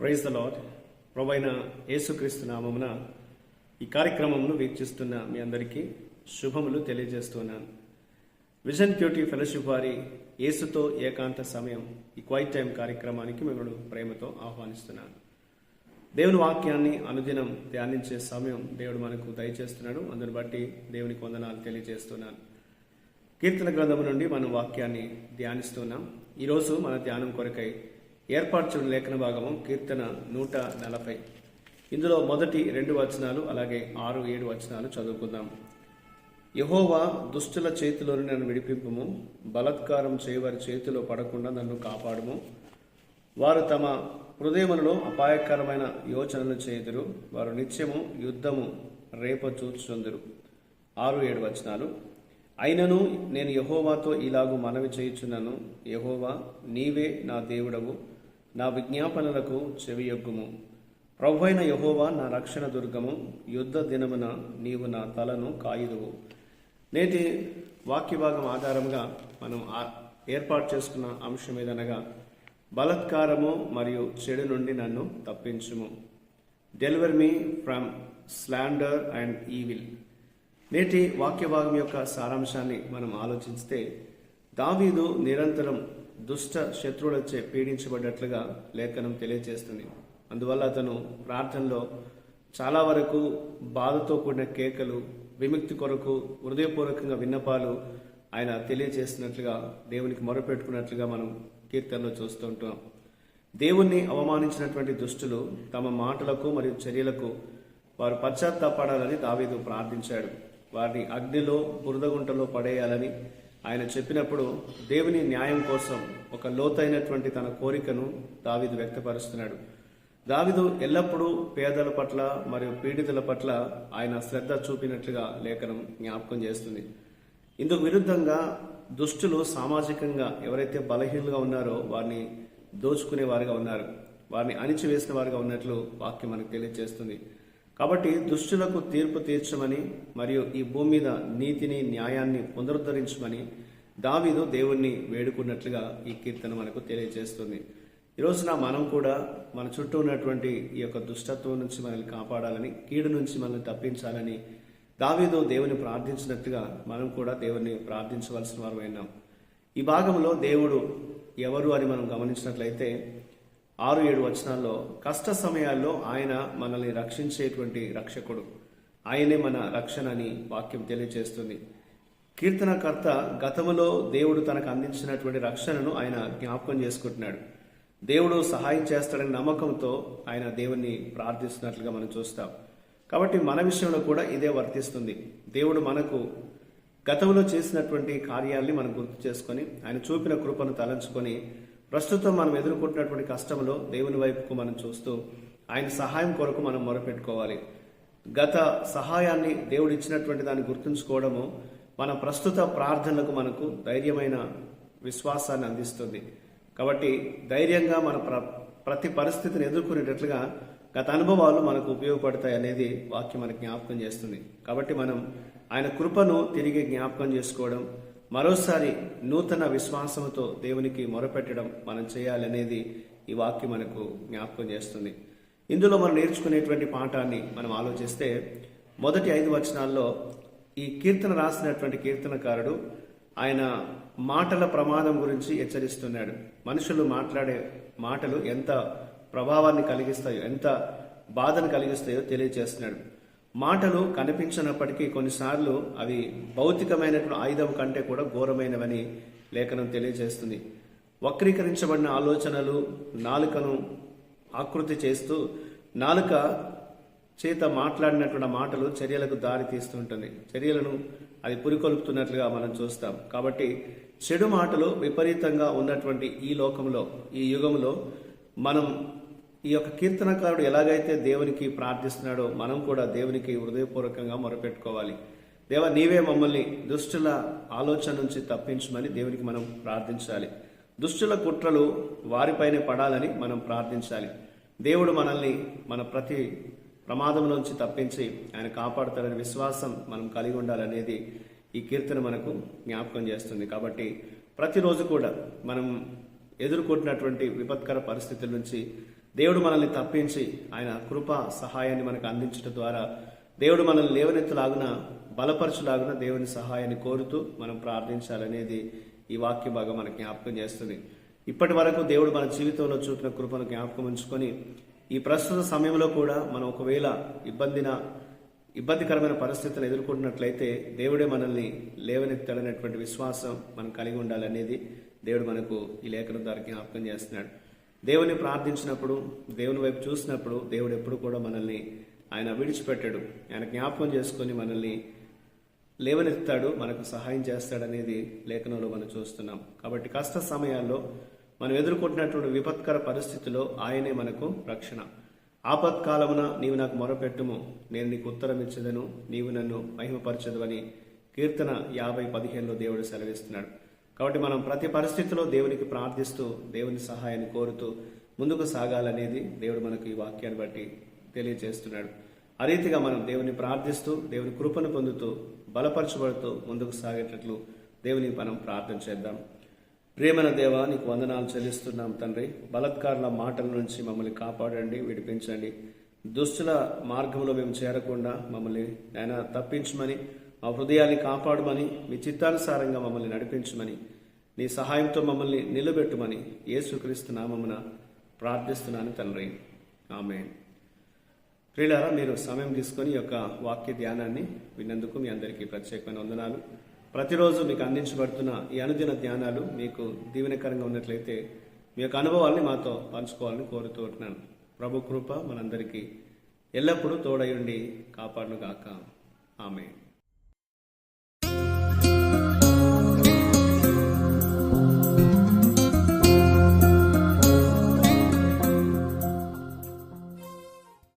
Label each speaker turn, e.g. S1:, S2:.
S1: Praise the lord. ప్రభువైన యేసుక్రీస్తు నామమున ఈ కార్యక్రమమును వీక్షిస్తున్న మీ అందరికీ శుభములు తెలియజేస్తున్నాను. విజన్ క్యూటీ ఫెలోషిప్ వారి యేసుతో ఏకాంత సమయం ఈ క్వైట్ టైం కార్యక్రమానికి మిమ్మల్ని ప్రేమతో ఆహ్వానిస్తున్నాను. దేవుని వాక్యాన్ని అనుదినం ధ్యానించే సమయం దేవుడు మనకు దయచేస్తున్నాడు. అందుని బట్టి దేవునికి వందనాలు తెలియజేస్తున్నాను. కీర్తన గ్రంథము నుండి మనం వాక్యాన్ని ధ్యానిస్తున్నాం. ఈరోజు మన ధ్యానం కొరకై ఏర్పాటు చేయడం లేఖన భాగము కీర్తన 140. ఇందులో మొదటి 2 వచనాలు అలాగే 6, 7 వచనాలు చదువుకుందాం. యెహోవా దుష్టుల చేతిలోని నన్ను విడిపింపుము, బలాత్కారం చేయవారి చేతిలో పడకుండా నన్ను కాపాడుము. వారు తమ హృదయములలో అపాయకరమైన యోచనలు చేయుదురు, వారు నిత్యము యుద్ధము రేప చూచుచుందురు. 6, 7 వచనాలు. అయినను నేను యెహోవాతో ఇలాగు మనవి చేయుచున్నాను, యెహోవా నీవే నా దేవుడవు, నా విజ్ఞాపనలకు చెవియొగ్గుము. ప్రభువైన యెహోవా నా రక్షణ దుర్గము, యుద్ధ దినమున నీవు నా తలను కాయుదువు. నేటి వాక్య భాగం ఆధారంగా మనం ఏర్పాటు చేసుకున్న అంశం ఏదనగా బలాత్కారము మరియు చెడు నుండి నన్ను తప్పించుము. Deliver me from slander and evil. నేటి వాక్య భాగం యొక్క సారాంశాన్ని మనం ఆలోచిస్తే, దావీదు నిరంతరం దుష్ట శత్రువులచే పీడించబడ్డట్లుగా లేఖనం తెలియజేస్తుంది. అందువల్ల అతను ప్రార్థనలో చాలా వరకు బాధతో కూడిన కేకలు, విముక్తి కొరకు హృదయపూర్వకంగా విన్నపాలు ఆయన తెలియజేస్తున్నట్లుగా, దేవునికి మొరపెట్టుకున్నట్లుగా మనం కీర్తనలో చూస్తూ ఉంటాం. దేవుణ్ణి అవమానించినటువంటి దుష్టులు తమ మాటలకు మరియు చర్యలకు వారు పశ్చాత్తాపడాలని దావీదు ప్రార్థించాడు. వారిని అగ్నిలో బురదగుంటలో పడేయాలని ఆయన చెప్పినప్పుడు దేవుని న్యాయం కోసం ఒక లోతైనటువంటి తన కోరికను దావీదు వ్యక్తపరుస్తున్నాడు. దావీదు ఎల్లప్పుడూ పేదల పట్ల మరియు పీడితుల పట్ల ఆయన శ్రద్ధ చూపినట్లుగా లేఖనం జ్ఞాపకం చేస్తుంది. ఇందుకు విరుద్ధంగా దుష్టులు సామాజికంగా ఎవరైతే బలహీనంగా ఉన్నారో వారిని దోచుకునే వారుగా ఉన్నారు, వారిని అణిచివేసిన వారుగా ఉన్నట్లు వాక్యం మనకు తెలియజేస్తుంది. కాబట్టి దుష్టులకు తీర్పు తీర్చమని మరియు ఈ భూమి మీద నీతిని, న్యాయాన్ని పునరుద్ధరించమని దావీదు దేవుణ్ణి వేడుకున్నట్లుగా ఈ కీర్తన మనకు తెలియజేస్తుంది. ఈరోజున మనం కూడా మన చుట్టూ ఉన్నటువంటి ఈ యొక్క దుష్టత్వం నుంచి మనల్ని కాపాడాలని, కీడు నుంచి మనల్ని తప్పించాలని దావీదు దేవుని ప్రార్థించినట్టుగా మనం కూడా దేవుణ్ణి ప్రార్థించవలసిన వారు అయినాం. ఈ భాగంలో దేవుడు ఎవరు అని మనం గమనించినట్లయితే 6, 7 వచనాల్లో కష్ట సమయాల్లో ఆయన మనల్ని రక్షించేటువంటి రక్షకుడు, ఆయనే మన రక్షణ అని వాక్యం తెలియజేస్తుంది. కీర్తనకర్త గతములో దేవుడు తనకు అందించినటువంటి రక్షణను ఆయన జ్ఞాపకం చేసుకుంటున్నాడు. దేవుడు సహాయం చేస్తాడని నమ్మకంతో ఆయన దేవుణ్ణి ప్రార్థిస్తున్నట్లుగా మనం చూస్తాం. కాబట్టి మన విషయంలో కూడా ఇదే వర్తిస్తుంది. దేవుడు మనకు గతంలో చేసినటువంటి కార్యాల్ని మనం గుర్తు చేసుకొని ఆయన చూపిన కృపను తలంచుకొని ప్రస్తుతం మనం ఎదుర్కొంటున్నటువంటి కష్టంలో దేవుని వైపుకు మనం చూస్తూ ఆయన సహాయం కొరకు మనం మొరపెట్టుకోవాలి. గత సహాయాన్ని దేవుడు ఇచ్చినటువంటి దాన్ని గుర్తుంచుకోవడము మన ప్రస్తుత ప్రార్థనలకు మనకు ధైర్యమైన విశ్వాసాన్ని అందిస్తుంది. కాబట్టి ధైర్యంగా మన ప్రతి పరిస్థితిని ఎదుర్కొనేటట్లుగా గత అనుభవాలు మనకు ఉపయోగపడతాయి అనేది వాక్యం మనకు జ్ఞాపకం చేస్తుంది. కాబట్టి మనం ఆయన కృపను తిరిగి జ్ఞాపకం చేసుకోవడం, మరోసారి నూతన విశ్వాసంతో దేవునికి మొరపెట్టడం మనం చేయాలనేది ఈ వాక్యం మనకు జ్ఞాపకం చేస్తుంది. ఇందులో మనం నేర్చుకునేటువంటి పాఠాన్ని మనం ఆలోచిస్తే, మొదటి 5 వచనాల్లో ఈ కీర్తన రాసినటువంటి కీర్తనకారుడు ఆయన మాటల ప్రమాదం గురించి హెచ్చరిస్తున్నాడు. మనుషులు మాట్లాడే మాటలు ఎంత ప్రభావాన్ని కలిగిస్తాయో, ఎంత బాధను కలిగిస్తాయో తెలియజేస్తున్నాడు. మాటలు కనిపించినప్పటికీ కొన్నిసార్లు అవి భౌతికమైనటువంటి ఆయుధం కంటే కూడా ఘోరమైనవని లేఖనం తెలియజేస్తుంది. వక్రీకరించబడిన ఆలోచనలు నాలుకను ఆకృతి చేస్తూ నాలుక చేత మాట్లాడినటువంటి మాటలు చర్యలకు దారి తీస్తుంటుంది. చర్యలను అది పురికొల్పుతున్నట్లుగా మనం చూస్తాం. కాబట్టి చెడు మాటలు విపరీతంగా ఉన్నటువంటి ఈ లోకంలో, ఈ యుగంలో మనం ఈ యొక్క కీర్తనకారుడు ఎలాగైతే దేవునికి ప్రార్థిస్తున్నాడో మనం కూడా దేవునికి హృదయపూర్వకంగా మొరపెట్టుకోవాలి. దేవా నీవే మమ్మల్ని దుష్టుల ఆలోచన నుంచి తప్పించమని దేవునికి మనం ప్రార్థించాలి. దుష్టుల కుట్రలు వారిపైనే పడాలని మనం ప్రార్థించాలి. దేవుడు మనల్ని మన ప్రతి ప్రమాదం నుంచి తప్పించి ఆయన కాపాడుతాడనే విశ్వాసం మనం కలిగి ఉండాలనేది ఈ కీర్తన మనకు జ్ఞాపకం చేస్తుంది. కాబట్టి ప్రతిరోజు కూడా మనం ఎదుర్కొంటున్నటువంటి విపత్కర పరిస్థితుల నుంచి దేవుడు మనల్ని తప్పించి ఆయన కృప సహాయాన్ని మనకు అందించడం ద్వారా దేవుడు మనల్ని లేవనెత్తలాగున బలపరచులాగున దేవుని సహాయాన్ని కోరుతూ మనం ప్రార్థించాలనేది ఈ వాక్య భాగం మనకు జ్ఞాపకం చేస్తుంది. ఇప్పటి వరకు దేవుడు మన జీవితంలో చూపిన కృపను జ్ఞాపకం ఉంచుకొని ఈ ప్రస్తుత సమయంలో కూడా మనం ఒకవేళ ఇబ్బందికరమైన పరిస్థితులను ఎదుర్కొంటున్నట్లయితే దేవుడే మనల్ని లేవనెత్తాడనేటువంటి విశ్వాసం మనం కలిగి ఉండాలనేది దేవుడు మనకు ఈ లేఖనం ద్వారా జ్ఞాపకం చేస్తున్నాడు. దేవుని ప్రార్థించినప్పుడు, దేవుని వైపు చూసినప్పుడు దేవుడు ఎప్పుడు కూడా మనల్ని ఆయన విడిచిపెట్టాడు. ఆయన జ్ఞాపకం చేసుకొని మనల్ని లేవనెత్తాడు, మనకు సహాయం చేస్తాడనేది లేఖనంలో మనం చూస్తున్నాం. కాబట్టి కష్ట సమయాల్లో మనం ఎదుర్కొంటున్నటువంటి విపత్కర పరిస్థితిలో ఆయనే మనకు రక్షణ. ఆపత్కాలమున నీవు నాకు మొరపెట్టుము, నేను నీకు ఉత్తరం ఇచ్చదను, నీవు నన్ను మహిమపరచదు అని కీర్తన 50:15 దేవుడు సెలవిస్తున్నాడు. కాబట్టి మనం ప్రతి పరిస్థితిలో దేవునికి ప్రార్థిస్తూ దేవుని సహాయాన్ని కోరుతూ ముందుకు సాగాలనేది దేవుడు మనకు ఈ వాక్యాన్ని బట్టి తెలియజేస్తున్నాడు. ఆ రీతిగా మనం దేవుని ప్రార్థిస్తూ దేవుని కృపను పొందుతూ బలపరచబడుతూ ముందుకు సాగేటట్లు దేవుని మనం ప్రార్థన చేద్దాం. ప్రేమన దేవా, నీకు వందనాలు చెల్లిస్తున్నాం తండ్రి. బలత్కారుల మాటల నుంచి మమ్మల్ని కాపాడండి, విడిపించండి. దుష్టుల మార్గంలో మేము చేరకుండా మమ్మల్ని ఆయన తప్పించమని, మా హృదయాన్ని కాపాడమని, మీ చిత్తానుసారంగా మమ్మల్ని నడిపించమని, నీ సహాయంతో మమ్మల్ని నిలబెట్టుమని యేసుక్రీస్తు నామమున ప్రార్థిస్తున్నాను తండ్రి. ఆమేన్. ప్రియులారా, మీరు సమయం తీసుకొని ఈ యొక్క వాక్య ధ్యానాన్ని విన్నందుకు మీ అందరికీ ప్రత్యేకమైన వందనాలు. ప్రతిరోజు మీకు అందించబడుతున్న ఈ అనుదిన ధ్యానాలు మీకు దీవెనకరంగా ఉన్నట్లయితే మీ యొక్క అనుభవాల్ని మాతో పంచుకోవాలని కోరుతూ ఉంటున్నాను. ప్రభు కృప మనందరికీ ఎల్లప్పుడూ తోడయుండి కాపాడును గాక. ఆమేన్.